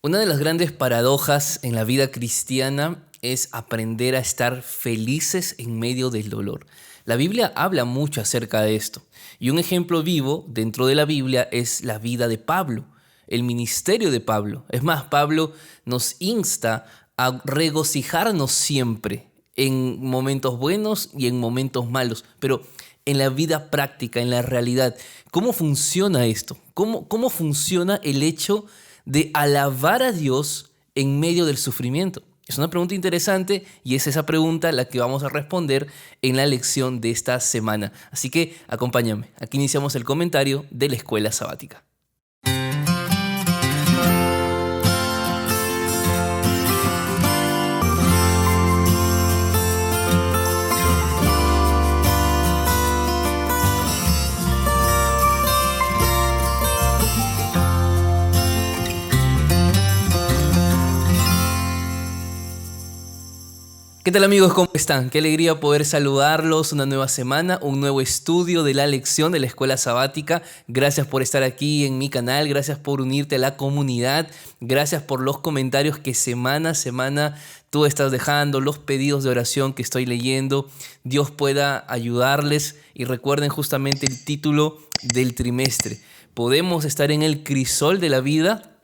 Una de las grandes paradojas en la vida cristiana es aprender a estar felices en medio del dolor. La Biblia habla mucho acerca de esto. Y un ejemplo vivo dentro de la Biblia es la vida de Pablo, el ministerio de Pablo. Es más, Pablo nos insta a regocijarnos siempre en momentos buenos y en momentos malos, pero en la vida práctica, en la realidad. ¿Cómo funciona esto? ¿Cómo funciona el hecho de alabar a Dios en medio del sufrimiento? Es una pregunta interesante y es esa pregunta la que vamos a responder en la lección de esta semana. Así que acompáñame. Aquí iniciamos el comentario de la Escuela Sabática. ¿Qué tal amigos? ¿Cómo están? Qué alegría poder saludarlos. Una nueva semana, un nuevo estudio de la lección de la Escuela Sabática. Gracias por estar aquí en mi canal, gracias por unirte a la comunidad, gracias por los comentarios que semana a semana tú estás dejando, los pedidos de oración que estoy leyendo. Dios pueda ayudarles y recuerden justamente el título del trimestre. Podemos estar en el crisol de la vida,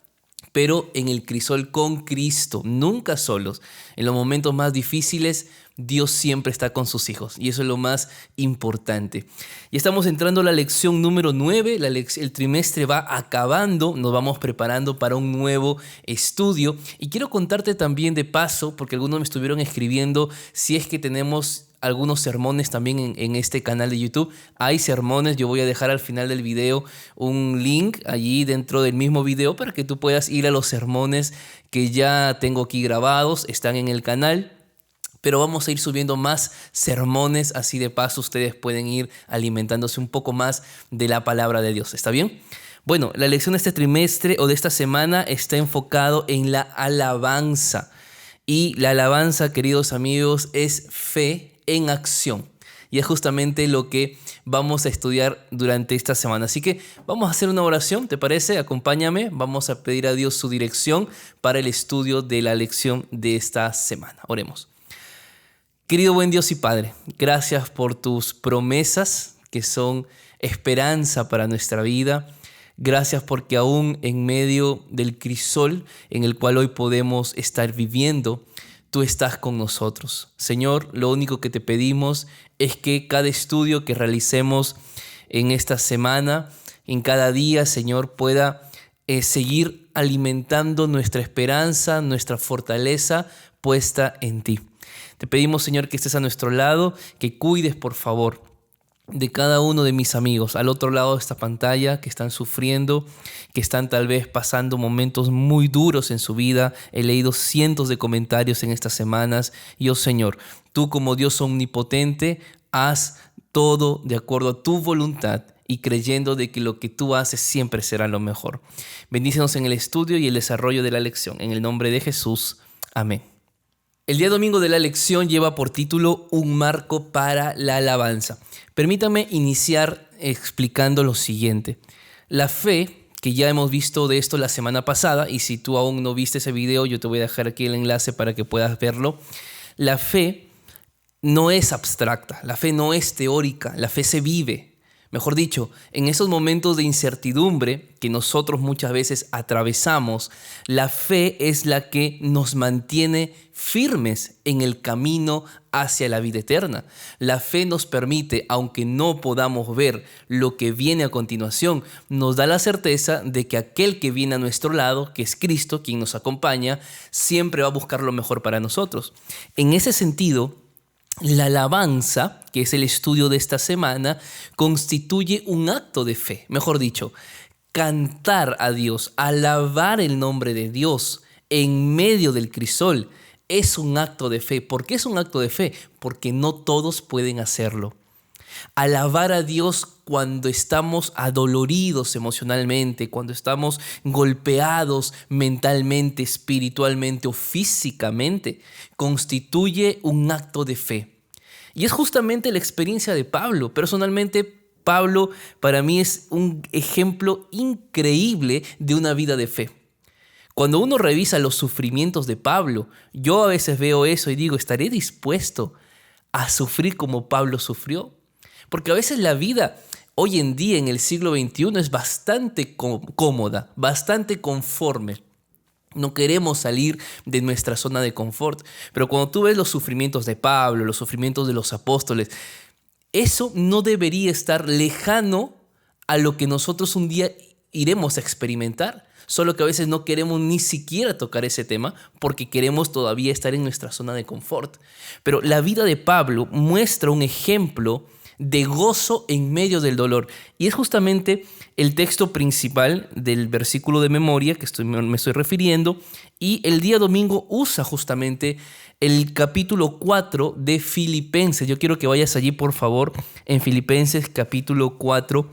pero en el crisol con Cristo, nunca solos. En los momentos más difíciles, Dios siempre está con sus hijos y eso es lo más importante. Ya estamos entrando a la lección número 9, el trimestre va acabando, nos vamos preparando para un nuevo estudio y quiero contarte también de paso, porque algunos me estuvieron escribiendo si es que tenemos algunos sermones también en este canal de YouTube. Hay sermones, yo voy a dejar al final del video un link allí dentro del mismo video para que tú puedas ir a los sermones que ya tengo aquí grabados, están en el canal. Pero vamos a ir subiendo más sermones, así de paso ustedes pueden ir alimentándose un poco más de la palabra de Dios. ¿Está bien? Bueno, la lección de este trimestre o de esta semana está enfocado en la alabanza. Y la alabanza, queridos amigos, es fe en acción. Y es justamente lo que vamos a estudiar durante esta semana. Así que vamos a hacer una oración, ¿te parece? Acompáñame, vamos a pedir a Dios su dirección para el estudio de la lección de esta semana. Oremos. Querido buen Dios y Padre, gracias por tus promesas que son esperanza para nuestra vida. Gracias porque aún en medio del crisol en el cual hoy podemos estar viviendo, tú estás con nosotros. Señor, lo único que te pedimos es que cada estudio que realicemos en esta semana, en cada día, Señor, pueda seguir alimentando nuestra esperanza, nuestra fortaleza puesta en ti. Te pedimos, Señor, que estés a nuestro lado, que cuides, por favor, de cada uno de mis amigos al otro lado de esta pantalla que están sufriendo, que están tal vez pasando momentos muy duros en su vida. He leído cientos de comentarios en estas semanas. Y oh Señor, tú como Dios omnipotente, haz todo de acuerdo a tu voluntad y creyendo de que lo que tú haces siempre será lo mejor. Bendícenos en el estudio y el desarrollo de la lección. En el nombre de Jesús. Amén. El día domingo de la lección lleva por título Un marco para la alabanza. Permítame iniciar explicando lo siguiente. La fe, que ya hemos visto de esto la semana pasada, y si tú aún no viste ese video, yo te voy a dejar aquí el enlace para que puedas verlo. La fe no es abstracta, la fe no es teórica, la fe se vive. Mejor dicho, en esos momentos de incertidumbre que nosotros muchas veces atravesamos, la fe es la que nos mantiene firmes en el camino hacia la vida eterna. La fe nos permite, aunque no podamos ver lo que viene a continuación, nos da la certeza de que aquel que viene a nuestro lado, que es Cristo, quien nos acompaña, siempre va a buscar lo mejor para nosotros. En ese sentido, la alabanza, que es el estudio de esta semana, constituye un acto de fe. Mejor dicho, cantar a Dios, alabar el nombre de Dios en medio del crisol es un acto de fe. ¿Por qué es un acto de fe? Porque no todos pueden hacerlo. Alabar a Dios cuando estamos adoloridos emocionalmente, cuando estamos golpeados mentalmente, espiritualmente o físicamente, constituye un acto de fe. Y es justamente la experiencia de Pablo. Personalmente, Pablo para mí es un ejemplo increíble de una vida de fe. Cuando uno revisa los sufrimientos de Pablo, yo a veces veo eso y digo, ¿estaré dispuesto a sufrir como Pablo sufrió? Porque a veces la vida hoy en día en el siglo XXI es bastante cómoda, bastante conforme. No queremos salir de nuestra zona de confort. Pero cuando tú ves los sufrimientos de Pablo, los sufrimientos de los apóstoles, eso no debería estar lejano a lo que nosotros un día iremos a experimentar. Solo que a veces no queremos ni siquiera tocar ese tema porque queremos todavía estar en nuestra zona de confort. Pero la vida de Pablo muestra un ejemplo de gozo en medio del dolor. Y es justamente el texto principal del versículo de memoria que me estoy refiriendo. Y el día domingo usa justamente el capítulo 4 de Filipenses. Yo quiero que vayas allí, por favor, en Filipenses capítulo 4,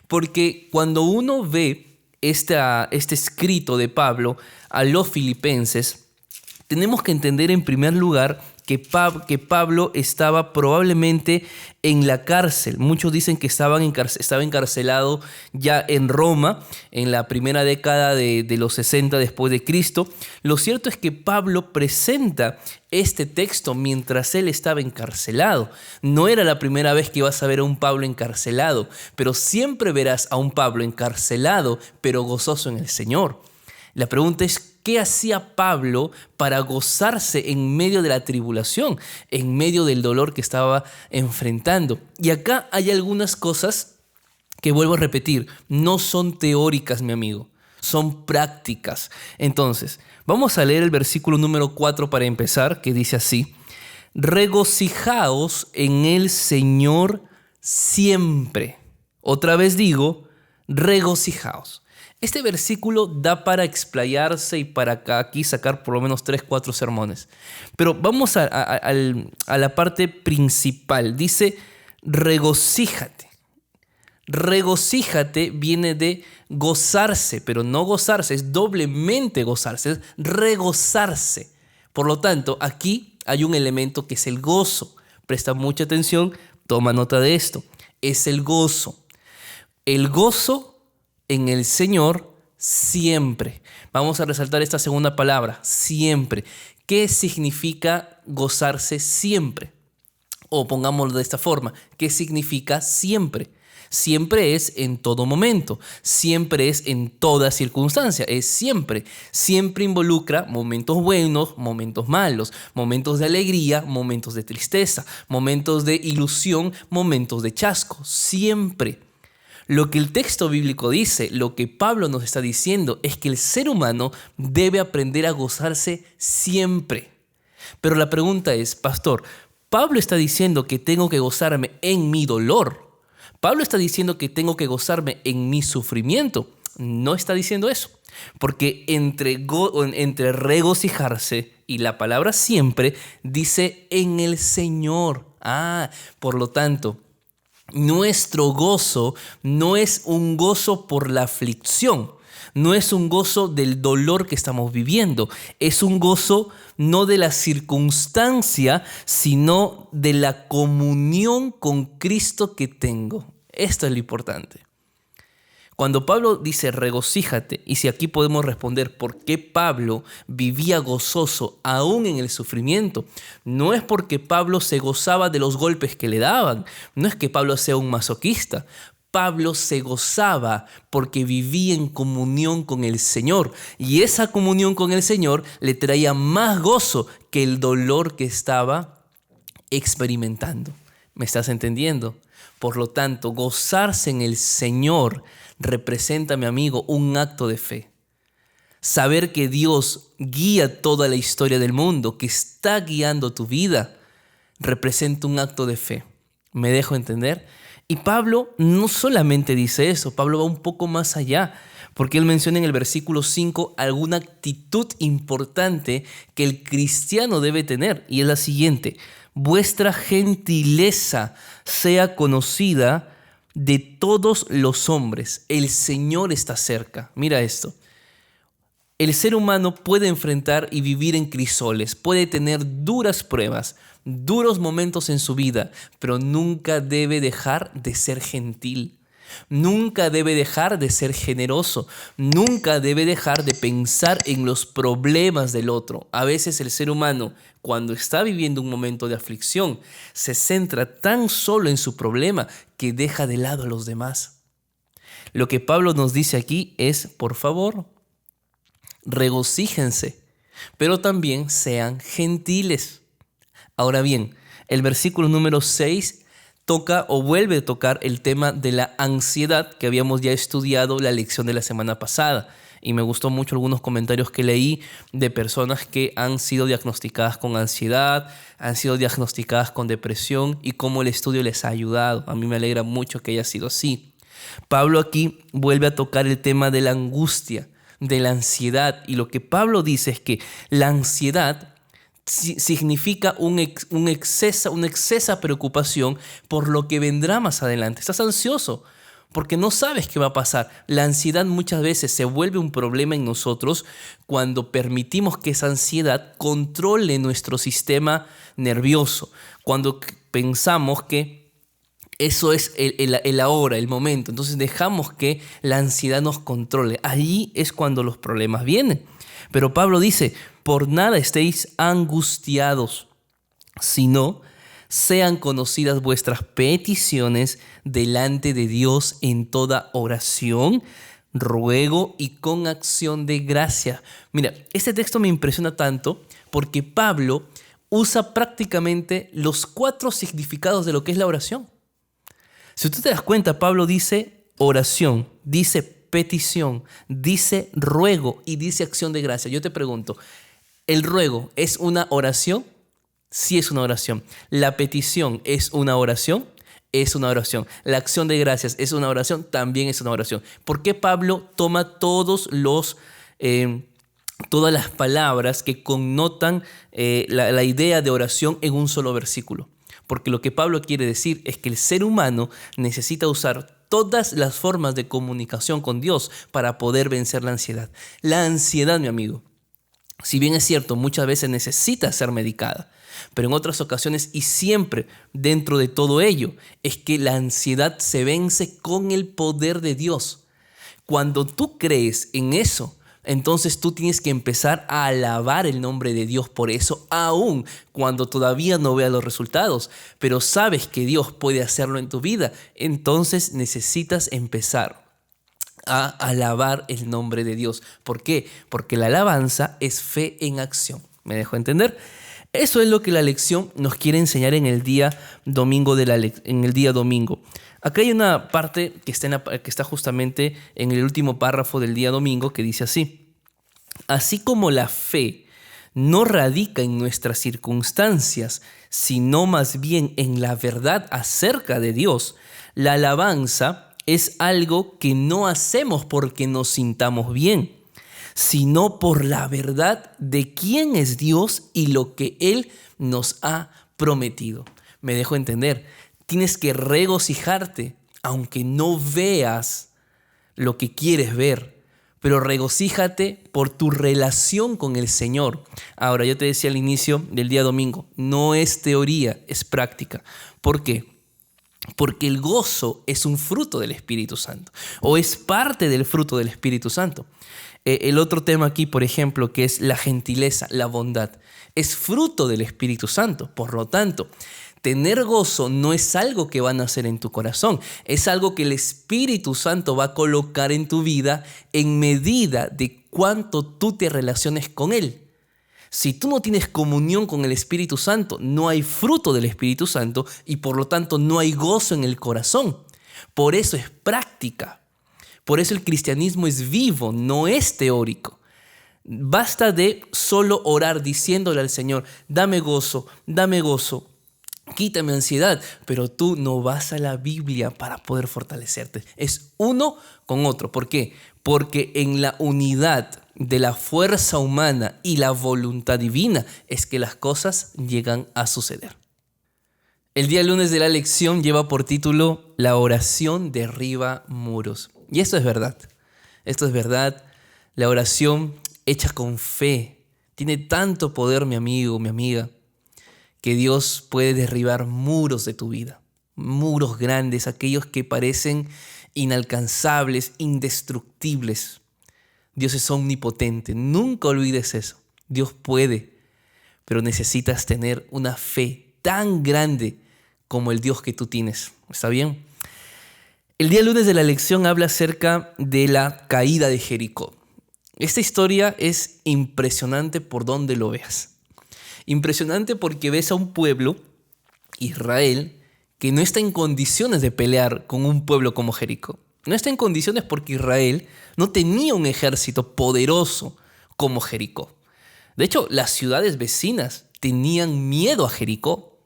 porque cuando uno ve este escrito de Pablo a los filipenses, tenemos que entender en primer lugar que Pablo estaba probablemente en la cárcel. Muchos dicen que estaba encarcelado ya en Roma en la primera década de los 60 después de Cristo. Lo cierto es que Pablo presenta este texto mientras él estaba encarcelado. No era la primera vez que ibas a ver a un Pablo encarcelado, pero siempre verás a un Pablo encarcelado, pero gozoso en el Señor. La pregunta es, ¿qué hacía Pablo para gozarse en medio de la tribulación, en medio del dolor que estaba enfrentando? Y acá hay algunas cosas que vuelvo a repetir, no son teóricas, mi amigo, son prácticas. Entonces, vamos a leer el versículo número 4 para empezar, que dice así: regocijaos en el Señor siempre. Otra vez digo, regocijaos. Este versículo da para explayarse y para aquí sacar por lo menos 3-4 sermones. Pero vamos a la parte principal. Dice, regocíjate. Regocíjate viene de gozarse, pero no gozarse, es doblemente gozarse, es regozarse. Por lo tanto, aquí hay un elemento que es el gozo. Presta mucha atención, toma nota de esto. Es el gozo. El gozo en el Señor siempre. Vamos a resaltar esta segunda palabra, siempre. ¿Qué significa gozarse siempre? O pongámoslo de esta forma, ¿qué significa siempre? Siempre es en todo momento, siempre es en toda circunstancia, es siempre. Siempre involucra momentos buenos, momentos malos, momentos de alegría, momentos de tristeza, momentos de ilusión, momentos de chasco, siempre. Lo que el texto bíblico dice, lo que Pablo nos está diciendo, es que el ser humano debe aprender a gozarse siempre. Pero la pregunta es, pastor, Pablo está diciendo que tengo que gozarme en mi dolor. Pablo está diciendo que tengo que gozarme en mi sufrimiento. No está diciendo eso. Porque entre regocijarse y la palabra siempre dice en el Señor. Por lo tanto, nuestro gozo no es un gozo por la aflicción, no es un gozo del dolor que estamos viviendo, es un gozo no de la circunstancia, sino de la comunión con Cristo que tengo. Esto es lo importante. Cuando Pablo dice regocíjate, y si aquí podemos responder por qué Pablo vivía gozoso aún en el sufrimiento, no es porque Pablo se gozaba de los golpes que le daban, no es que Pablo sea un masoquista. Pablo se gozaba porque vivía en comunión con el Señor, y esa comunión con el Señor le traía más gozo que el dolor que estaba experimentando. ¿Me estás entendiendo? Por lo tanto, gozarse en el Señor representa, mi amigo, un acto de fe. Saber que Dios guía toda la historia del mundo, que está guiando tu vida, representa un acto de fe. ¿Me dejo entender? Y Pablo no solamente dice eso, Pablo va un poco más allá, porque él menciona en el versículo 5 alguna actitud importante que el cristiano debe tener, y es la siguiente: vuestra gentileza sea conocida de todos los hombres. El Señor está cerca. Mira esto. El ser humano puede enfrentar y vivir en crisoles, puede tener duras pruebas, duros momentos en su vida, pero nunca debe dejar de ser gentil. Nunca debe dejar de ser generoso. Nunca debe dejar de pensar en los problemas del otro. A veces el ser humano, cuando está viviendo un momento de aflicción, se centra tan solo en su problema que deja de lado a los demás. Lo que Pablo nos dice aquí es, por favor, regocíjense, pero también sean gentiles. Ahora bien, el versículo número 6 toca o vuelve a tocar el tema de la ansiedad que habíamos ya estudiado la lección de la semana pasada. Y me gustó mucho algunos comentarios que leí de personas que han sido diagnosticadas con ansiedad, han sido diagnosticadas con depresión y cómo el estudio les ha ayudado. A mí me alegra mucho que haya sido así. Pablo aquí vuelve a tocar el tema de la angustia, de la ansiedad. Y lo que Pablo dice es que la ansiedad significa una excesa preocupación por lo que vendrá más adelante. Estás ansioso porque no sabes qué va a pasar. La ansiedad muchas veces se vuelve un problema en nosotros cuando permitimos que esa ansiedad controle nuestro sistema nervioso, cuando pensamos que eso es el ahora, el momento. Entonces dejamos que la ansiedad nos controle. Allí es cuando los problemas vienen. Pero Pablo dice, por nada estéis angustiados, sino sean conocidas vuestras peticiones delante de Dios en toda oración, ruego y con acción de gracia. Mira, este texto me impresiona tanto porque Pablo usa prácticamente los 4 significados de lo que es la oración. Si tú te das cuenta, Pablo dice oración, dice petición, dice ruego y dice acción de gracia. Yo te pregunto, ¿el ruego es una oración? Sí es una oración. ¿La petición es una oración? Es una oración. ¿La acción de gracias es una oración? También es una oración. ¿Por qué Pablo toma todas las palabras que connotan la idea de oración en un solo versículo? Porque lo que Pablo quiere decir es que el ser humano necesita usar todas las formas de comunicación con Dios para poder vencer la ansiedad. La ansiedad, mi amigo, si bien es cierto, muchas veces necesita ser medicada, pero en otras ocasiones y siempre dentro de todo ello es que la ansiedad se vence con el poder de Dios. Cuando tú crees en eso, entonces tú tienes que empezar a alabar el nombre de Dios por eso, aun cuando todavía no veas los resultados, pero sabes que Dios puede hacerlo en tu vida, entonces necesitas empezar a alabar el nombre de Dios. ¿Por qué? Porque la alabanza es fe en acción. ¿Me dejo entender? Eso es lo que la lección nos quiere enseñar en el día domingo. Acá hay una parte que está justamente en el último párrafo del día domingo que dice así: así como la fe no radica en nuestras circunstancias, sino más bien en la verdad acerca de Dios, la alabanza es algo que no hacemos porque nos sintamos bien, sino por la verdad de quién es Dios y lo que Él nos ha prometido. Me dejo entender. Tienes que regocijarte, aunque no veas lo que quieres ver, pero regocíjate por tu relación con el Señor. Ahora, yo te decía al inicio del día domingo, no es teoría, es práctica. ¿Por qué? Porque el gozo es un fruto del Espíritu Santo, o es parte del fruto del Espíritu Santo. El otro tema aquí, por ejemplo, que es la gentileza, la bondad, es fruto del Espíritu Santo. Por lo tanto, tener gozo no es algo que va a nacer en tu corazón, es algo que el Espíritu Santo va a colocar en tu vida en medida de cuánto tú te relaciones con Él. Si tú no tienes comunión con el Espíritu Santo, no hay fruto del Espíritu Santo y por lo tanto no hay gozo en el corazón. Por eso es práctica. Por eso el cristianismo es vivo, no es teórico. Basta de solo orar diciéndole al Señor, dame gozo, quítame ansiedad, pero tú no vas a la Biblia para poder fortalecerte. Es uno con otro. ¿Por qué? Porque en la unidad de la fuerza humana y la voluntad divina es que las cosas llegan a suceder. El día lunes de la lección lleva por título La oración derriba muros. Y esto es verdad. Esto es verdad. La oración hecha con fe tiene tanto poder, mi amigo, mi amiga, que Dios puede derribar muros de tu vida. Muros grandes, aquellos que parecen inalcanzables, indestructibles. Dios es omnipotente. Nunca olvides eso. Dios puede, pero necesitas tener una fe tan grande como el Dios que tú tienes. ¿Está bien? El día lunes de la lección habla acerca de la caída de Jericó. Esta historia es impresionante por donde lo veas. Impresionante porque ves a un pueblo, Israel, que no está en condiciones de pelear con un pueblo como Jericó. No está en condiciones porque Israel no tenía un ejército poderoso como Jericó. De hecho, las ciudades vecinas tenían miedo a Jericó,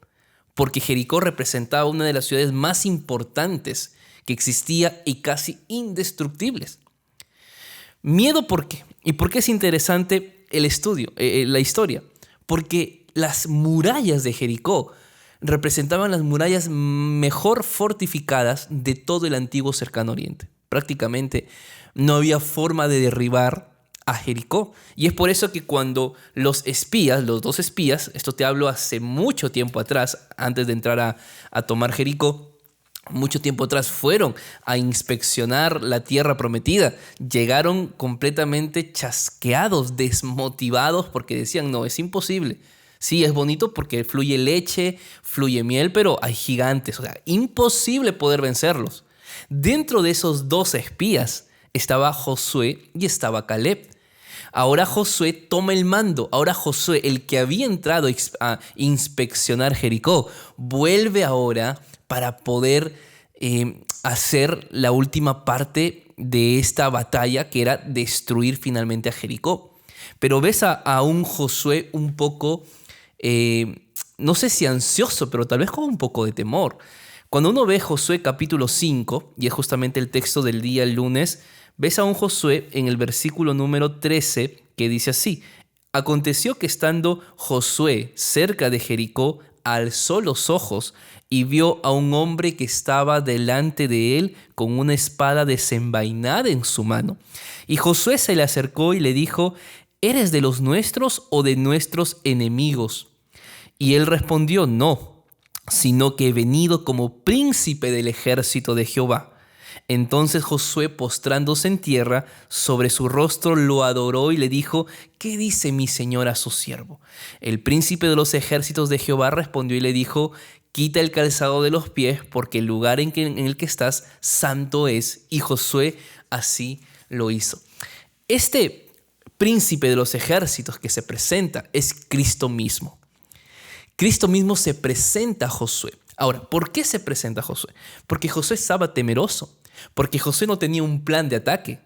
porque Jericó representaba una de las ciudades más importantes que existía y casi indestructibles. Miedo, ¿por qué? ¿Y por qué es interesante el estudio, la historia? Porque las murallas de Jericó representaban las murallas mejor fortificadas de todo el antiguo cercano oriente. Prácticamente no había forma de derribar a Jericó. Y es por eso que cuando los dos espías, esto te hablo hace mucho tiempo atrás, antes de entrar a tomar Jericó, mucho tiempo atrás fueron a inspeccionar la tierra prometida. Llegaron completamente chasqueados, desmotivados, porque decían, no, es imposible. Sí, es bonito porque fluye leche, fluye miel, pero hay gigantes. O sea, imposible poder vencerlos. Dentro de esos dos espías estaba Josué y estaba Caleb. Ahora Josué toma el mando. Ahora Josué, el que había entrado a inspeccionar Jericó, vuelve ahora para poder hacer la última parte de esta batalla, que era destruir finalmente a Jericó. Pero ves a un Josué un poco, no sé si ansioso, pero tal vez con un poco de temor. Cuando uno ve Josué capítulo 5, y es justamente el texto del día lunes, ves a un Josué en el versículo número 13 que dice así: aconteció que estando Josué cerca de Jericó, alzó los ojos y vio a un hombre que estaba delante de él con una espada desenvainada en su mano. Y Josué se le acercó y le dijo: ¿eres de los nuestros o de nuestros enemigos? Y él respondió: no, sino que he venido como príncipe del ejército de Jehová. Entonces Josué, postrándose en tierra, sobre su rostro lo adoró y le dijo: ¿qué dice mi señor a su siervo? El príncipe de los ejércitos de Jehová respondió y le dijo: quita el calzado de los pies, porque el lugar en el que estás santo es. Y Josué así lo hizo. Este príncipe de los ejércitos que se presenta es Cristo mismo. Cristo mismo se presenta a Josué. Ahora, ¿por qué se presenta a Josué? Porque Josué estaba temeroso, porque Josué no tenía un plan de ataque.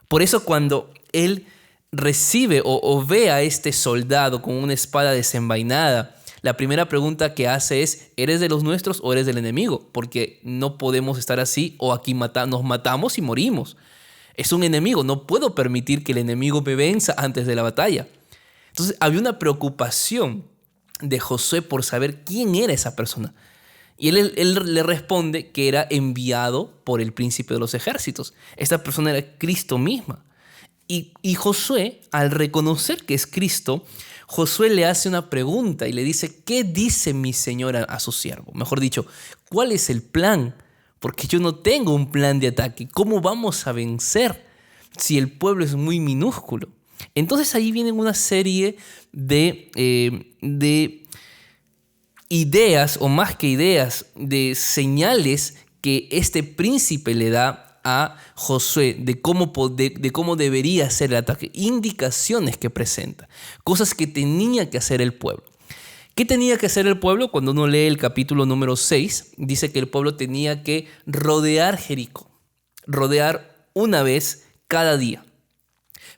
Por eso cuando él recibe o ve a este soldado con una espada desenvainada, la primera pregunta que hace es: ¿eres de los nuestros o eres del enemigo? Porque no podemos estar así, o aquí nos matamos y morimos. Es un enemigo, no puedo permitir que el enemigo me venza antes de la batalla. Entonces había una preocupación de Josué por saber quién era esa persona. Y él le responde que era enviado por el príncipe de los ejércitos. Esta persona era Cristo misma. Y Josué, al reconocer que es Cristo, Josué le hace una pregunta y le dice: ¿qué dice mi señor a su siervo? Mejor dicho, ¿cuál es el plan? Porque yo no tengo un plan de ataque. ¿Cómo vamos a vencer si el pueblo es muy minúsculo? Entonces ahí vienen una serie de ideas, o más que ideas, de señales que este príncipe le da a Josué de cómo debería ser el ataque, indicaciones que presenta, cosas que tenía que hacer el pueblo. ¿Qué tenía que hacer el pueblo? Cuando uno lee el capítulo número 6, dice que el pueblo tenía que rodear Jericó, rodear una vez cada día.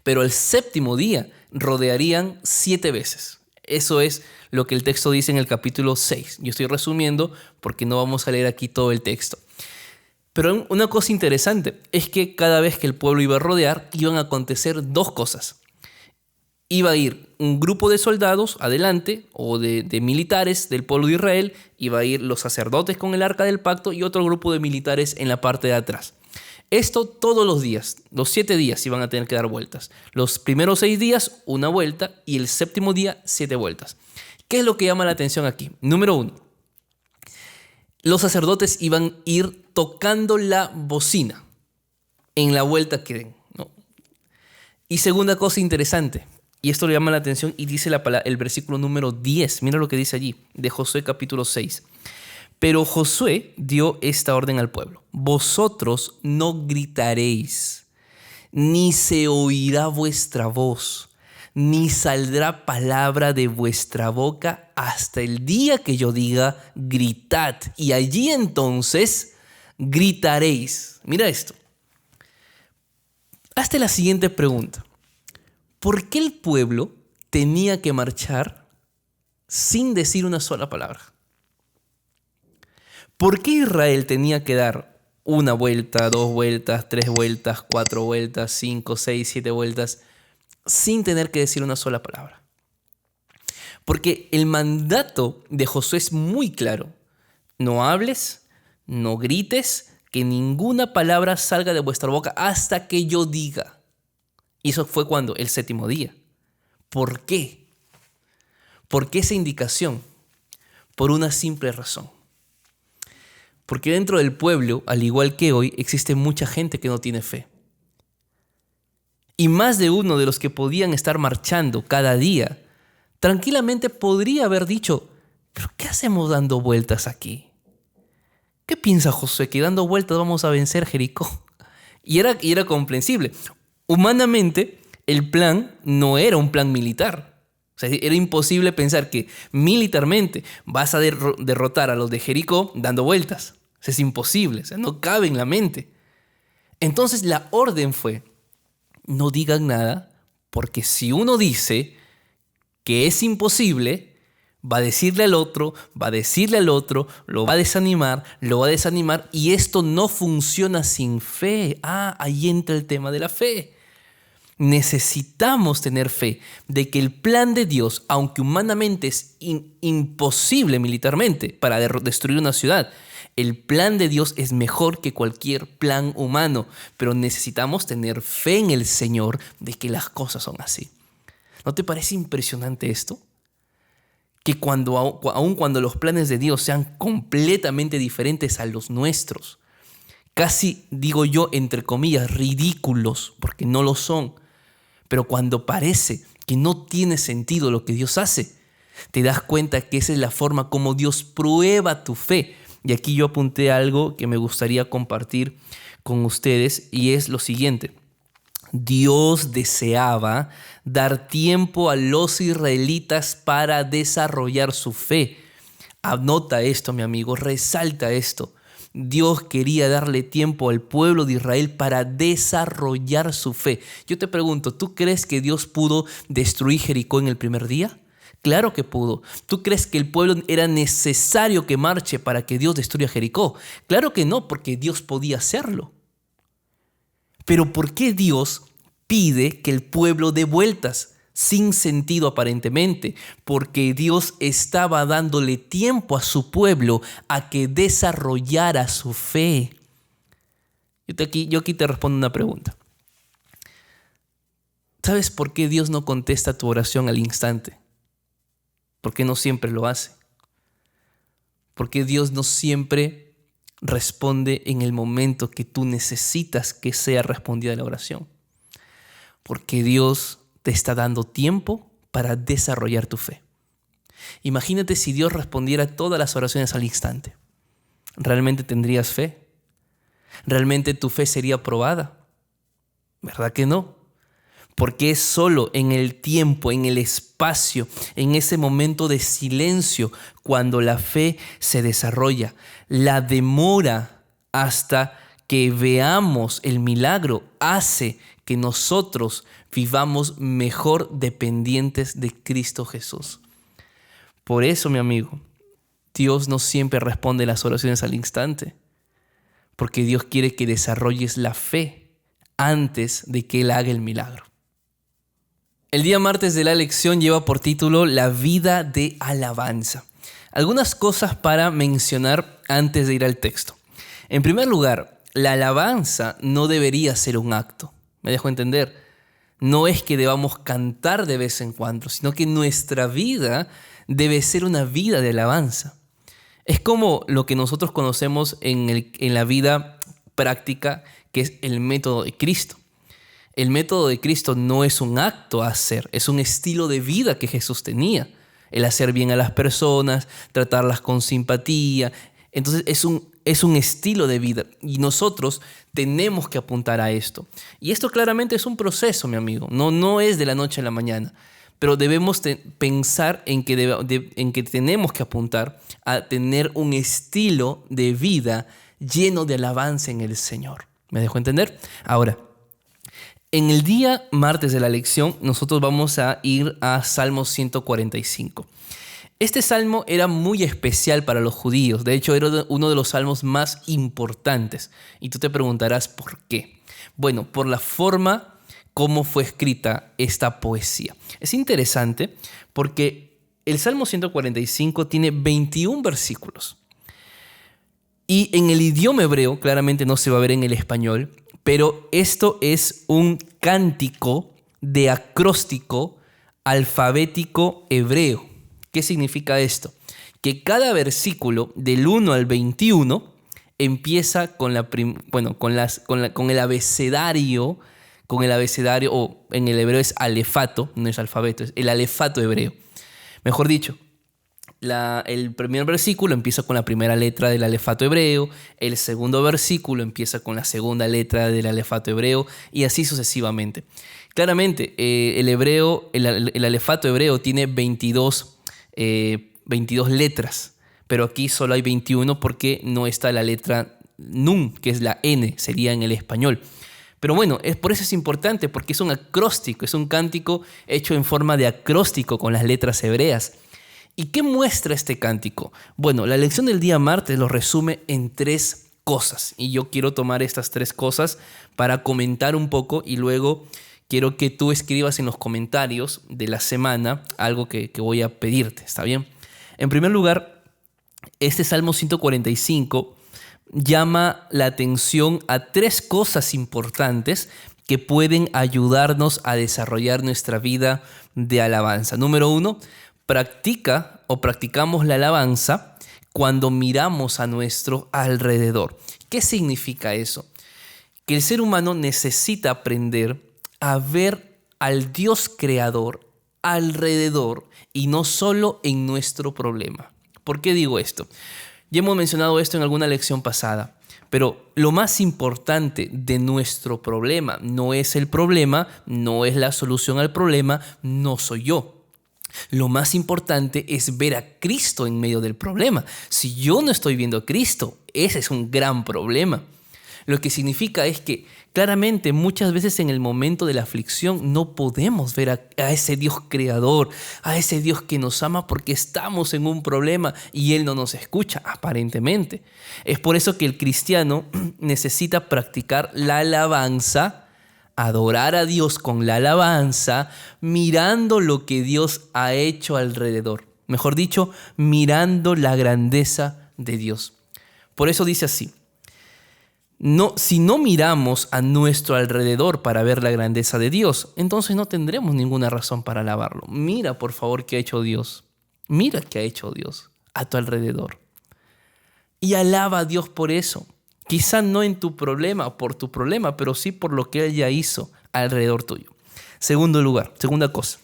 Pero el séptimo día rodearían 7 veces. Eso es lo que el texto dice en el capítulo 6. Yo estoy resumiendo porque no vamos a leer aquí todo el texto. Pero una cosa interesante es que cada vez que el pueblo iba a rodear, iban a acontecer 2 cosas. Iba a ir un grupo de soldados adelante, o de militares del pueblo de Israel, iba a ir los sacerdotes con el arca del pacto y otro grupo de militares en la parte de atrás. Esto todos los días, los 7 días iban a tener que dar vueltas. Los primeros 6 días, una vuelta, y el séptimo día, 7 vueltas. ¿Qué es lo que llama la atención aquí? Número 1. los sacerdotes iban a ir tocando la bocina en la vuelta que den, ¿no? Y segunda cosa interesante, y esto le llama la atención y dice el versículo número 10. Mira lo que dice allí, de Josué capítulo 6. Pero Josué dio esta orden al pueblo: vosotros no gritaréis, ni se oirá vuestra voz, ni saldrá palabra de vuestra boca hasta el día que yo diga gritad. Y allí entonces gritaréis. Mira esto. Hazte la siguiente pregunta. ¿Por qué el pueblo tenía que marchar sin decir una sola palabra? ¿Por qué Israel tenía que dar una vuelta, 2 vueltas, 3 vueltas, 4 vueltas, 5, 6, 7 vueltas sin tener que decir una sola palabra? Porque el mandato de Josué es muy claro. No hables, no grites, que ninguna palabra salga de vuestra boca hasta que yo diga. Y eso fue cuando, el 7º día. ¿Por qué? ¿Por qué esa indicación? Por una simple razón. Porque dentro del pueblo, al igual que hoy, existe mucha gente que no tiene fe. Y más de uno de los que podían estar marchando cada día, tranquilamente podría haber dicho: ¿pero qué hacemos dando vueltas aquí? ¿Qué piensa Josué? ¿Que dando vueltas vamos a vencer Jericó? Y era comprensible. Humanamente, el plan no era un plan militar. O sea, era imposible pensar que militarmente vas a derrotar a los de Jericó dando vueltas. O sea, es imposible, o sea, no cabe en la mente. Entonces la orden fue: no digan nada, porque si uno dice que es imposible, va a decirle al otro, va a decirle al otro, lo va a desanimar, y esto no funciona sin fe. Ahí entra el tema de la fe. Necesitamos tener fe de que el plan de Dios, aunque humanamente es imposible militarmente para destruir una ciudad, el plan de Dios es mejor que cualquier plan humano, pero necesitamos tener fe en el Señor de que las cosas son así. ¿No te parece impresionante esto? Que aun cuando los planes de Dios sean completamente diferentes a los nuestros, casi, digo yo, entre comillas, ridículos, porque no lo son, pero cuando parece que no tiene sentido lo que Dios hace, te das cuenta que esa es la forma como Dios prueba tu fe. Y aquí yo apunté algo que me gustaría compartir con ustedes, y es lo siguiente. Dios deseaba dar tiempo a los israelitas para desarrollar su fe. Anota esto, mi amigo, resalta esto. Dios quería darle tiempo al pueblo de Israel para desarrollar su fe. Yo te pregunto, ¿tú crees que Dios pudo destruir Jericó en el primer día? Claro que pudo. ¿Tú crees que el pueblo era necesario que marche para que Dios destruya Jericó? Claro que no, porque Dios podía hacerlo. Pero ¿por qué Dios pide que el pueblo dé vueltas? Sin sentido aparentemente, porque Dios estaba dándole tiempo a su pueblo a que desarrollara su fe. Yo aquí te respondo una pregunta. ¿Sabes por qué Dios no contesta tu oración al instante? ¿Por qué no siempre lo hace? ¿Por qué Dios no siempre responde en el momento que tú necesitas que sea respondida la oración? Porque Dios te está dando tiempo para desarrollar tu fe. Imagínate si Dios respondiera todas las oraciones al instante. ¿Realmente tendrías fe? ¿Realmente tu fe sería probada? ¿Verdad que no? Porque es solo en el tiempo, en el espacio, en ese momento de silencio, cuando la fe se desarrolla. La demora hasta que veamos el milagro hace que nosotros vivamos mejor dependientes de Cristo Jesús. Por eso, mi amigo, Dios no siempre responde las oraciones al instante, porque Dios quiere que desarrolles la fe antes de que Él haga el milagro. El día martes de la lección lleva por título La vida de alabanza. Algunas cosas para mencionar antes de ir al texto. En primer lugar, la alabanza no debería ser un acto. ¿Me dejo entender? No es que debamos cantar de vez en cuando, sino que nuestra vida debe ser una vida de alabanza. Es como lo que nosotros conocemos en la vida práctica, que es el método de Cristo. El método de Cristo no es un acto a hacer, es un estilo de vida que Jesús tenía. El hacer bien a las personas, tratarlas con simpatía. Entonces es un estilo de vida y nosotros tenemos que apuntar a esto. Y esto claramente es un proceso, mi amigo. No es de la noche a la mañana. Pero debemos pensar en que tenemos que apuntar a tener un estilo de vida lleno de alabanza en el Señor. ¿Me dejo entender? Ahora, en el día martes de la lección, nosotros vamos a ir a Salmo 145. Este salmo era muy especial para los judíos. De hecho, era uno de los salmos más importantes. Y tú te preguntarás por qué. Bueno, por la forma como fue escrita esta poesía. Es interesante porque el Salmo 145 tiene 21 versículos. Y en el idioma hebreo, claramente no se va a ver en el español, pero esto es un cántico de acróstico alfabético hebreo. ¿Qué significa esto? Que cada versículo del 1 al 21 empieza con el abecedario, o en el hebreo es alefato, no es alfabeto, es el alefato hebreo. Mejor dicho, el primer versículo empieza con la primera letra del alefato hebreo, el segundo versículo empieza con la segunda letra del alefato hebreo y así sucesivamente. Claramente, el alefato hebreo tiene 22 letras, pero aquí solo hay 21 porque no está la letra nun, que es la N, sería en el español. Pero bueno, por eso es importante, porque es un acróstico, es un cántico hecho en forma de acróstico con las letras hebreas. ¿Y qué muestra este cántico? Bueno, la lección del día martes lo resume en 3 cosas. Y yo quiero tomar estas 3 cosas para comentar un poco y luego quiero que tú escribas en los comentarios de la semana algo que voy a pedirte, ¿está bien? En primer lugar, este Salmo 145 llama la atención a 3 cosas importantes que pueden ayudarnos a desarrollar nuestra vida de alabanza. Número 1, practicamos la alabanza cuando miramos a nuestro alrededor. ¿Qué significa eso? Que el ser humano necesita aprender a ver al Dios creador alrededor y no solo en nuestro problema. ¿Por qué digo esto? Ya hemos mencionado esto en alguna lección pasada, pero lo más importante de nuestro problema no es el problema, no es la solución al problema, no soy yo. Lo más importante es ver a Cristo en medio del problema. Si yo no estoy viendo a Cristo, ese es un gran problema. Lo que significa es que claramente muchas veces en el momento de la aflicción no podemos ver a ese Dios creador, a ese Dios que nos ama porque estamos en un problema y Él no nos escucha, aparentemente. Es por eso que el cristiano necesita practicar la alabanza, adorar a Dios con la alabanza, mirando lo que Dios ha hecho alrededor. Mejor dicho, mirando la grandeza de Dios. Por eso dice así. Si no miramos a nuestro alrededor para ver la grandeza de Dios, entonces no tendremos ninguna razón para alabarlo. Mira, por favor, qué ha hecho Dios. Mira qué ha hecho Dios a tu alrededor. Y alaba a Dios por eso. Quizá no en tu problema, por tu problema, pero sí por lo que Él ya hizo alrededor tuyo. Segunda cosa.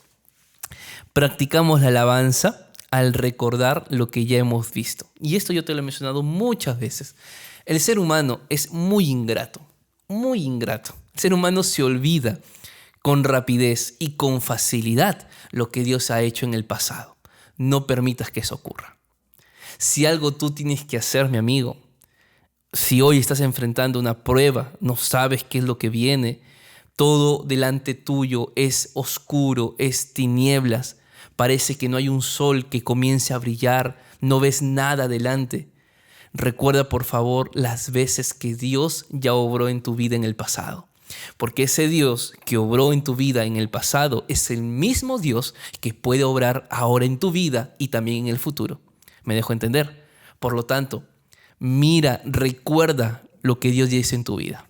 Practicamos la alabanza al recordar lo que ya hemos visto. Y esto yo te lo he mencionado muchas veces. El ser humano es muy ingrato, muy ingrato. El ser humano se olvida con rapidez y con facilidad lo que Dios ha hecho en el pasado. No permitas que eso ocurra. Si algo tú tienes que hacer, mi amigo, si hoy estás enfrentando una prueba, no sabes qué es lo que viene, todo delante tuyo es oscuro, es tinieblas, parece que no hay un sol que comience a brillar, no ves nada delante. Recuerda, por favor, las veces que Dios ya obró en tu vida en el pasado. Porque ese Dios que obró en tu vida en el pasado es el mismo Dios que puede obrar ahora en tu vida y también en el futuro. ¿Me dejo entender? Por lo tanto, recuerda lo que Dios ya hizo en tu vida.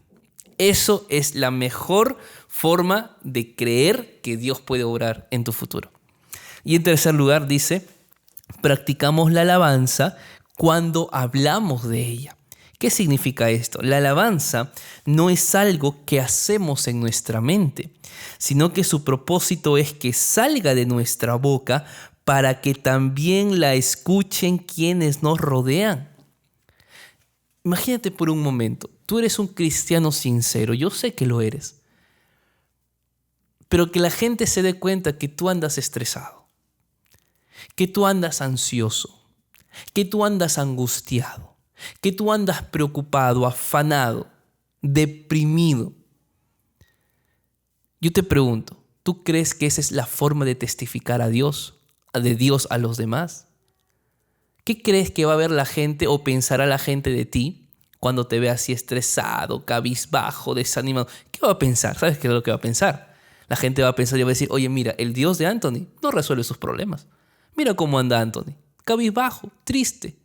Eso es la mejor forma de creer que Dios puede obrar en tu futuro. Y en tercer lugar dice, practicamos la alabanza cuando hablamos de ella. ¿Qué significa esto? La alabanza no es algo que hacemos en nuestra mente, sino que su propósito es que salga de nuestra boca para que también la escuchen quienes nos rodean. Imagínate por un momento, tú eres un cristiano sincero, yo sé que lo eres, pero que la gente se dé cuenta que tú andas estresado, que tú andas ansioso, que tú andas angustiado, que tú andas preocupado, afanado, deprimido. Yo te pregunto, ¿tú crees que esa es la forma de testificar de Dios a los demás? ¿Qué crees que va a ver la gente o pensará la gente de ti cuando te ve así estresado, cabizbajo, desanimado? ¿Qué va a pensar? ¿Sabes qué es lo que va a pensar? La gente va a pensar y va a decir, oye, mira, el Dios de Anthony no resuelve sus problemas. Mira cómo anda Anthony, cabizbajo, triste,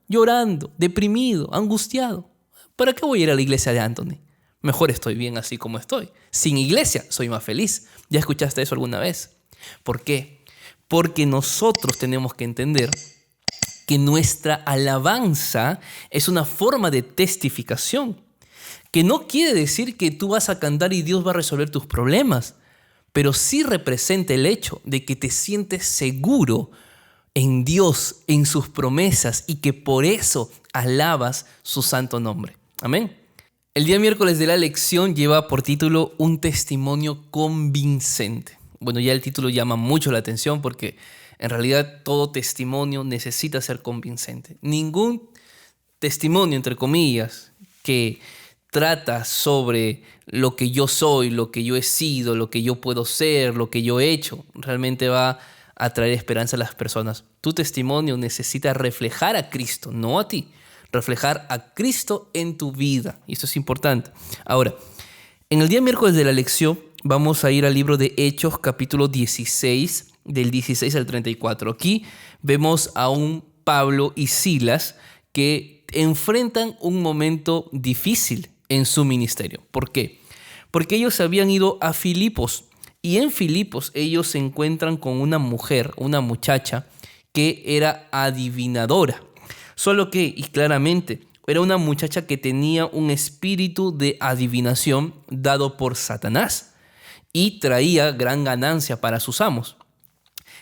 llorando, deprimido, angustiado. ¿Para qué voy a ir a la iglesia de Anthony? Mejor estoy bien así como estoy. Sin iglesia soy más feliz. ¿Ya escuchaste eso alguna vez? ¿Por qué? Porque nosotros tenemos que entender que nuestra alabanza es una forma de testificación. Que no quiere decir que tú vas a cantar y Dios va a resolver tus problemas, pero sí representa el hecho de que te sientes seguro en Dios, en sus promesas, y que por eso alabas su santo nombre. Amén. El día miércoles de la lección lleva por título Un testimonio convincente. Bueno, ya el título llama mucho la atención porque en realidad todo testimonio necesita ser convincente. Ningún testimonio, entre comillas, que trata sobre lo que yo soy, lo que yo he sido, lo que yo puedo ser, lo que yo he hecho, realmente va a traer esperanza a las personas. Tu testimonio necesita reflejar a Cristo, no a ti. Reflejar a Cristo en tu vida. Y esto es importante. Ahora, en el día miércoles de la lección vamos a ir al libro de Hechos, capítulo 16, del 16 al 34. Aquí vemos a un Pablo y Silas que enfrentan un momento difícil en su ministerio. ¿Por qué? Porque ellos habían ido a Filipos y en Filipos ellos se encuentran con una mujer, una muchacha que era adivinadora. Solo que, y claramente, era una muchacha que tenía un espíritu de adivinación dado por Satanás y traía gran ganancia para sus amos.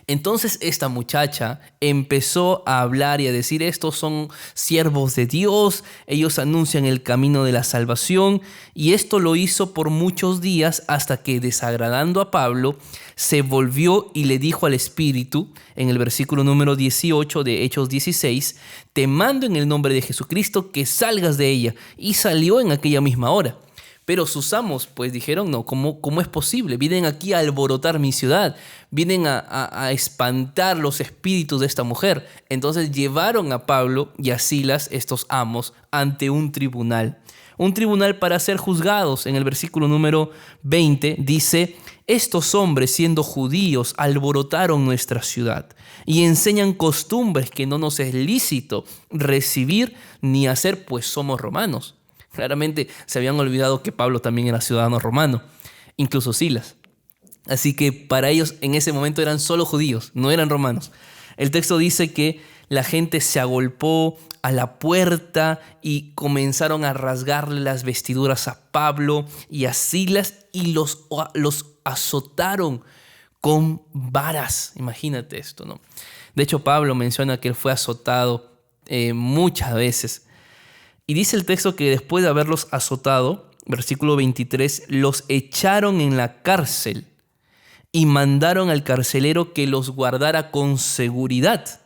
Entonces esta muchacha empezó a hablar y a decir, estos son siervos de Dios, ellos anuncian el camino de la salvación, y esto lo hizo por muchos días hasta que, desagradando a Pablo, se volvió y le dijo al espíritu, en el versículo número 18 de Hechos 16, te mando en el nombre de Jesucristo que salgas de ella, y salió en aquella misma hora. Pero sus amos pues dijeron, no, ¿cómo es posible? Vienen aquí a alborotar mi ciudad, vienen a espantar los espíritus de esta mujer. Entonces llevaron a Pablo y a Silas, estos amos, ante un tribunal para ser juzgados. En el versículo número 20 dice, estos hombres, siendo judíos, alborotaron nuestra ciudad y enseñan costumbres que no nos es lícito recibir ni hacer, pues somos romanos. Claramente se habían olvidado que Pablo también era ciudadano romano, incluso Silas. Así que para ellos en ese momento eran solo judíos, no eran romanos. El texto dice que la gente se agolpó a la puerta y comenzaron a rasgarle las vestiduras a Pablo y a Silas y los azotaron con varas. Imagínate esto, ¿no? De hecho, Pablo menciona que él fue azotado muchas veces. Y dice el texto que después de haberlos azotado, versículo 23, los echaron en la cárcel y mandaron al carcelero que los guardara con seguridad,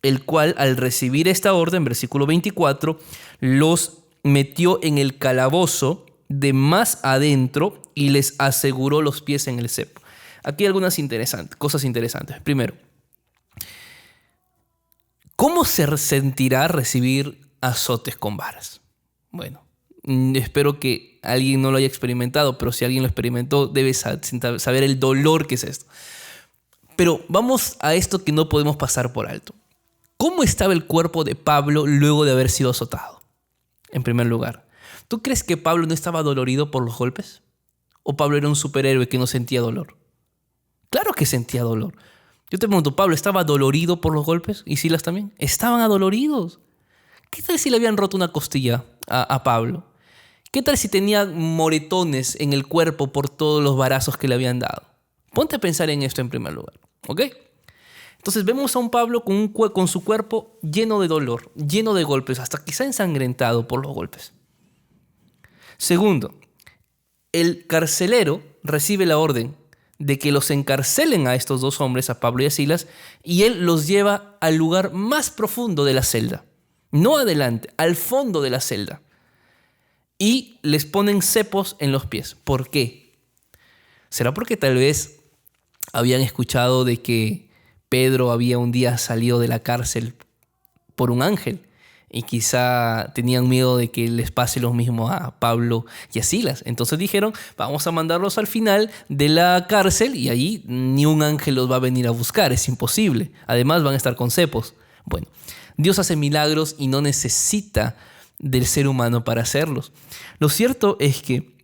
el cual al recibir esta orden, versículo 24, los metió en el calabozo de más adentro y les aseguró los pies en el cepo. Aquí hay algunas cosas interesantes. Primero, ¿cómo se sentirá recibir azotes con varas? Bueno, espero que alguien no lo haya experimentado, pero si alguien lo experimentó, debe saber el dolor que es esto. Pero vamos a esto que no podemos pasar por alto. ¿Cómo estaba el cuerpo de Pablo luego de haber sido azotado? En primer lugar, ¿tú crees que Pablo no estaba dolorido por los golpes? ¿O Pablo era un superhéroe que no sentía dolor? Claro que sentía dolor. Yo te pregunto, ¿Pablo estaba dolorido por los golpes? ¿Y Silas también? Estaban adoloridos. ¿Qué tal si le habían roto una costilla a Pablo? ¿Qué tal si tenía moretones en el cuerpo por todos los varazos que le habían dado? Ponte a pensar en esto en primer lugar, ¿ok? Entonces vemos a un Pablo con su cuerpo lleno de dolor, lleno de golpes, hasta quizá ensangrentado por los golpes. Segundo, el carcelero recibe la orden de que los encarcelen a estos dos hombres, a Pablo y a Silas, y él los lleva al lugar más profundo de la celda. No adelante, al fondo de la celda. Y les ponen cepos en los pies. ¿Por qué? ¿Será porque tal vez habían escuchado de que Pedro había un día salido de la cárcel por un ángel? Y quizá tenían miedo de que les pase lo mismo a Pablo y a Silas. Entonces dijeron, vamos a mandarlos al final de la cárcel y ahí ni un ángel los va a venir a buscar, es imposible. Además van a estar con cepos. Bueno, Dios hace milagros y no necesita del ser humano para hacerlos. Lo cierto es que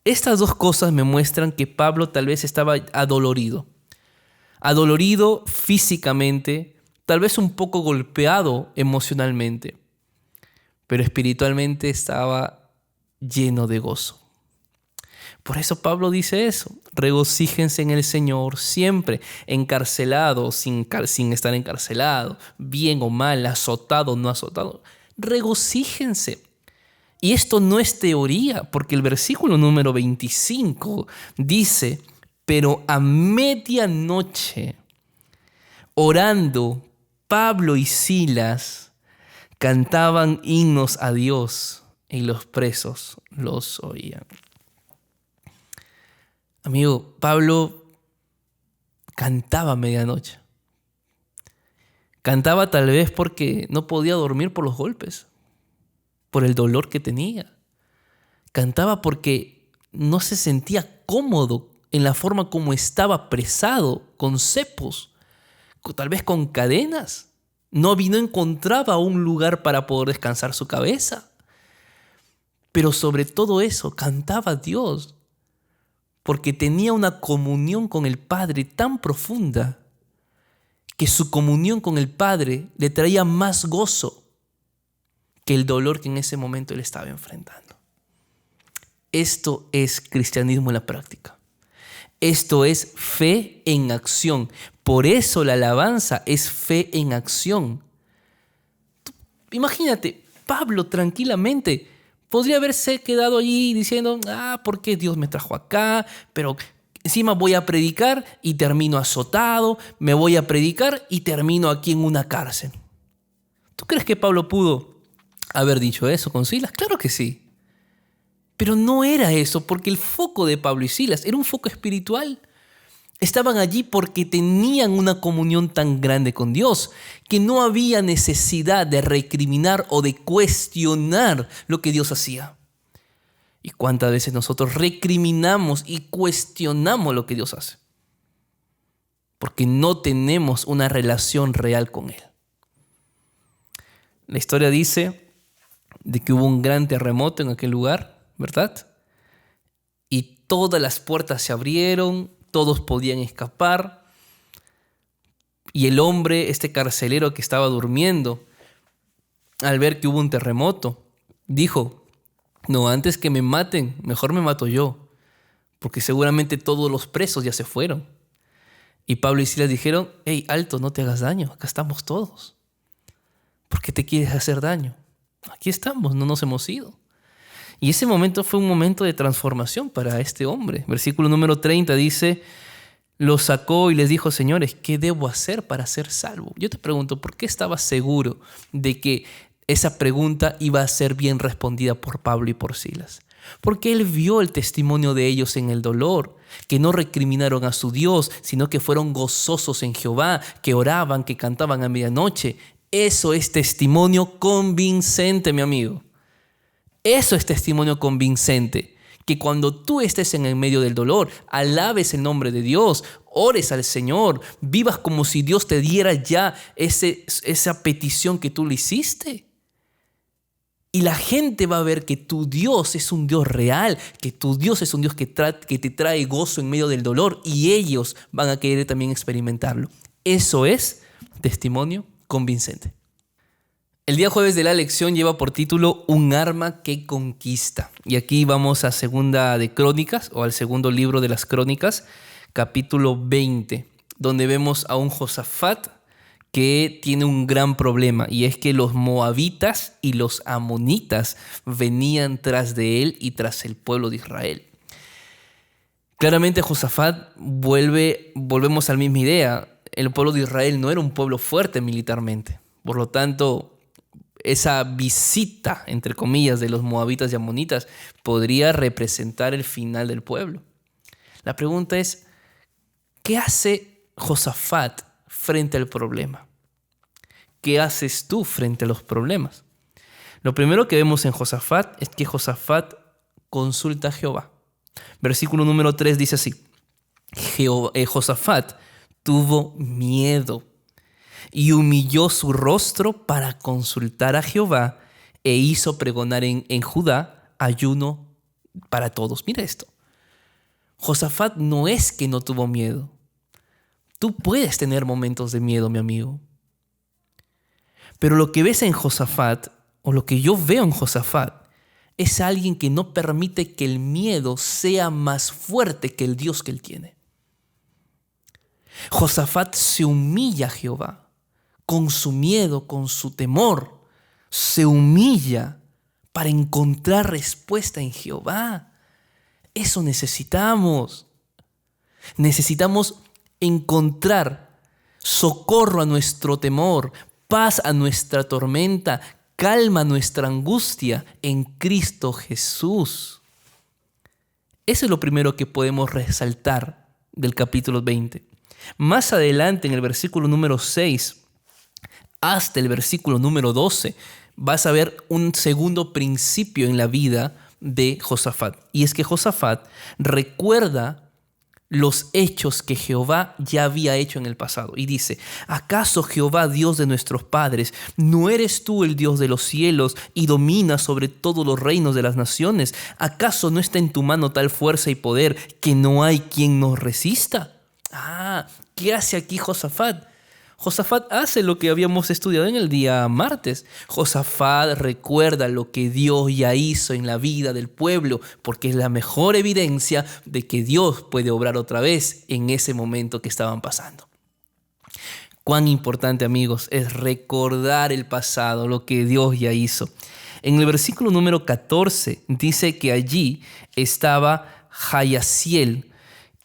estas dos cosas me muestran que Pablo tal vez estaba adolorido. Adolorido físicamente, tal vez un poco golpeado emocionalmente, pero espiritualmente estaba lleno de gozo. Por eso Pablo dice eso, regocíjense en el Señor siempre, encarcelado, sin estar encarcelado, bien o mal, azotado o no azotado, regocíjense. Y esto no es teoría, porque el versículo número 25 dice, pero a medianoche, orando, Pablo y Silas cantaban himnos a Dios y los presos los oían. Amigo, Pablo cantaba a medianoche. Cantaba tal vez porque no podía dormir por los golpes, por el dolor que tenía. Cantaba porque no se sentía cómodo en la forma como estaba apresado, con cepos, tal vez con cadenas. No encontraba un lugar para poder descansar su cabeza. Pero sobre todo eso, cantaba a Dios, porque tenía una comunión con el Padre tan profunda que su comunión con el Padre le traía más gozo que el dolor que en ese momento él estaba enfrentando. Esto es cristianismo en la práctica. Esto es fe en acción. Por eso la alabanza es fe en acción. Imagínate, Pablo tranquilamente podría haberse quedado allí diciendo, ¿por qué Dios me trajo acá? Pero encima voy a predicar y termino azotado, me voy a predicar y termino aquí en una cárcel. ¿Tú crees que Pablo pudo haber dicho eso con Silas? Claro que sí. Pero no era eso, porque el foco de Pablo y Silas era un foco espiritual. Estaban allí porque tenían una comunión tan grande con Dios que no había necesidad de recriminar o de cuestionar lo que Dios hacía. ¿Y cuántas veces nosotros recriminamos y cuestionamos lo que Dios hace? Porque no tenemos una relación real con Él. La historia dice de que hubo un gran terremoto en aquel lugar, ¿verdad? Y todas las puertas se abrieron, todos podían escapar. Y el hombre, este carcelero que estaba durmiendo, al ver que hubo un terremoto, dijo, no, antes que me maten, mejor me mato yo, porque seguramente todos los presos ya se fueron. Y Pablo y Silas dijeron, hey, alto, no te hagas daño, acá estamos todos. ¿Por qué te quieres hacer daño? Aquí estamos, no nos hemos ido. Y ese momento fue un momento de transformación para este hombre. Versículo número 30 dice, los sacó y les dijo, señores, ¿qué debo hacer para ser salvo? Yo te pregunto, ¿por qué estabas seguro de que esa pregunta iba a ser bien respondida por Pablo y por Silas? Porque él vio el testimonio de ellos en el dolor, que no recriminaron a su Dios, sino que fueron gozosos en Jehová, que oraban, que cantaban a medianoche. Eso es testimonio convincente, mi amigo. Eso es testimonio convincente, que cuando tú estés en el medio del dolor, alabes el nombre de Dios, ores al Señor, vivas como si Dios te diera ya esa petición que tú le hiciste. Y la gente va a ver que tu Dios es un Dios real, que tu Dios es un Dios que te trae gozo en medio del dolor y ellos van a querer también experimentarlo. Eso es testimonio convincente. El día jueves de la lección lleva por título Un arma que conquista. Y aquí vamos a Segunda de Crónicas, o al segundo libro de las Crónicas, capítulo 20, donde vemos a un Josafat que tiene un gran problema, y es que los moabitas y los amonitas venían tras de él y tras el pueblo de Israel. Claramente Josafat volvemos a la misma idea. El pueblo de Israel no era un pueblo fuerte militarmente. Por lo tanto, esa visita, entre comillas, de los moabitas y amonitas podría representar el final del pueblo. La pregunta es, ¿qué hace Josafat frente al problema? ¿Qué haces tú frente a los problemas? Lo primero que vemos en Josafat es que Josafat consulta a Jehová. Versículo número 3 dice así: Josafat tuvo miedo y humilló su rostro para consultar a Jehová e hizo pregonar en Judá ayuno para todos. Mira esto. Josafat no es que no tuvo miedo. Tú puedes tener momentos de miedo, mi amigo. Pero lo que ves en Josafat, o lo que yo veo en Josafat, es alguien que no permite que el miedo sea más fuerte que el Dios que él tiene. Josafat se humilla a Jehová. Con su miedo, con su temor, se humilla para encontrar respuesta en Jehová. Eso necesitamos. Necesitamos encontrar socorro a nuestro temor, paz a nuestra tormenta, calma a nuestra angustia en Cristo Jesús. Eso es lo primero que podemos resaltar del capítulo 20. Más adelante, en el versículo número 6, hasta el versículo número 12, vas a ver un segundo principio en la vida de Josafat. Y es que Josafat recuerda los hechos que Jehová ya había hecho en el pasado. Y dice: ¿acaso Jehová, Dios de nuestros padres, no eres tú el Dios de los cielos y dominas sobre todos los reinos de las naciones? ¿Acaso no está en tu mano tal fuerza y poder que no hay quien nos resista? ¿Qué hace aquí Josafat? Josafat hace lo que habíamos estudiado en el día martes. Josafat recuerda lo que Dios ya hizo en la vida del pueblo, porque es la mejor evidencia de que Dios puede obrar otra vez en ese momento que estaban pasando. Cuán importante, amigos, es recordar el pasado, lo que Dios ya hizo. En el versículo número 14 dice que allí estaba Jaasiel,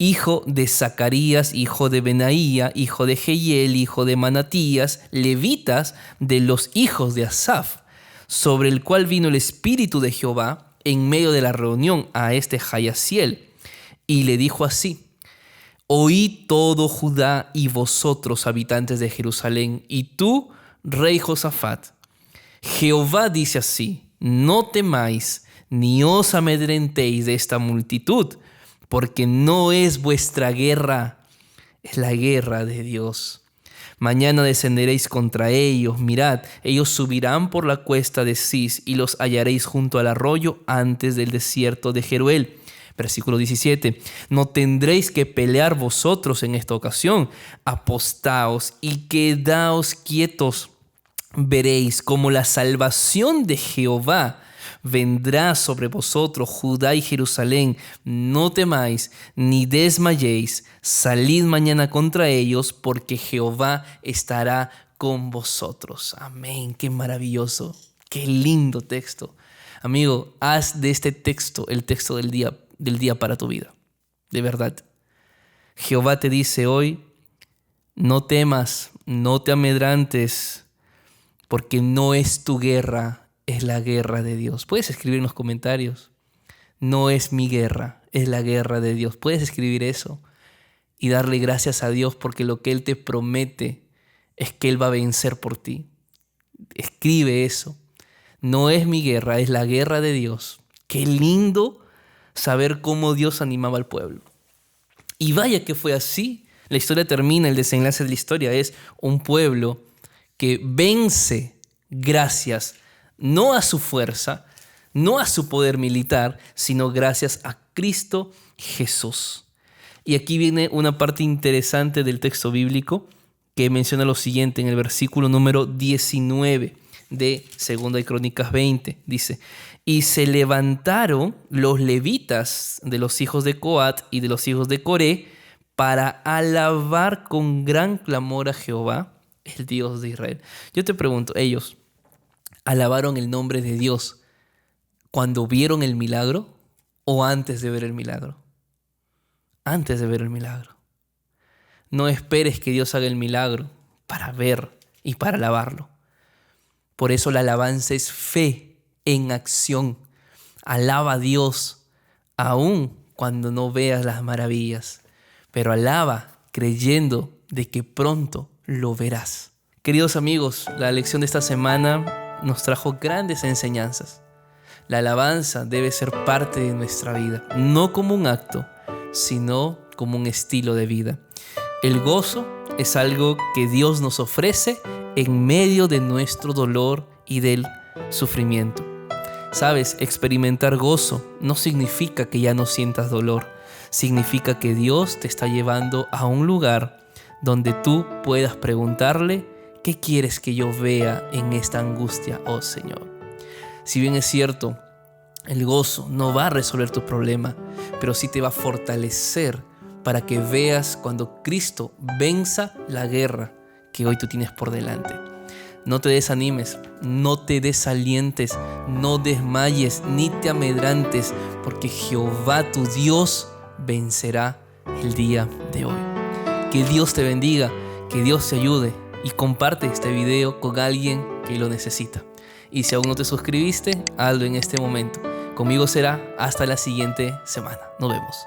hijo de Zacarías, hijo de Benaía, hijo de Jehiel, hijo de Manatías, levitas de los hijos de Asaf, sobre el cual vino el Espíritu de Jehová en medio de la reunión a este Jaasiel, y le dijo así: oí todo Judá y vosotros, habitantes de Jerusalén, y tú, rey Josafat. Jehová dice así: no temáis, ni os amedrentéis de esta multitud, porque no es vuestra guerra, es la guerra de Dios. Mañana descenderéis contra ellos, mirad, ellos subirán por la cuesta de Cis y los hallaréis junto al arroyo antes del desierto de Jeruel. Versículo 17, no tendréis que pelear vosotros en esta ocasión, apostaos y quedaos quietos. Veréis como la salvación de Jehová vendrá sobre vosotros, Judá y Jerusalén. No temáis ni desmayéis. Salid mañana contra ellos, porque Jehová estará con vosotros. Amén. Qué maravilloso. Qué lindo texto. Amigo, haz de este texto el texto del día para tu vida. De verdad. Jehová te dice hoy: no temas, no te amedrantes, porque no es tu guerra, es la guerra de Dios. Puedes escribir en los comentarios: no es mi guerra, es la guerra de Dios. Puedes escribir eso y darle gracias a Dios, porque lo que Él te promete es que Él va a vencer por ti. Escribe eso. No es mi guerra, es la guerra de Dios. Qué lindo saber cómo Dios animaba al pueblo. Y vaya que fue así. La historia termina, el desenlace de la historia es un pueblo que vence gracias no a su fuerza, no a su poder militar, sino gracias a Cristo Jesús. Y aquí viene una parte interesante del texto bíblico que menciona lo siguiente en el versículo número 19 de 2 de Crónicas 20. Dice: y se levantaron los levitas de los hijos de Coat y de los hijos de Coré para alabar con gran clamor a Jehová, el Dios de Israel. Yo te pregunto, ¿ellos alabaron el nombre de Dios cuando vieron el milagro o antes de ver el milagro? Antes de ver el milagro. No esperes que Dios haga el milagro para ver y para alabarlo. Por eso la alabanza es fe en acción. Alaba a Dios aún cuando no veas las maravillas, pero alaba creyendo de que pronto lo verás. Queridos amigos, la lección de esta semana nos trajo grandes enseñanzas. La alabanza debe ser parte de nuestra vida, no como un acto, sino como un estilo de vida. El gozo es algo que Dios nos ofrece en medio de nuestro dolor y del sufrimiento. Sabes, experimentar gozo no significa que ya no sientas dolor. Significa que Dios te está llevando a un lugar donde tú puedas preguntarle: ¿qué quieres que yo vea en esta angustia, oh Señor? Si bien es cierto, el gozo no va a resolver tu problema, pero sí te va a fortalecer para que veas cuando Cristo venza la guerra que hoy tú tienes por delante. No te desanimes, no te desalientes, no desmayes ni te amedrantes, porque Jehová tu Dios vencerá el día de hoy. Que Dios te bendiga, que Dios te ayude y comparte este video con alguien que lo necesita. Y si aún no te suscribiste, hazlo en este momento. Conmigo será hasta la siguiente semana. Nos vemos.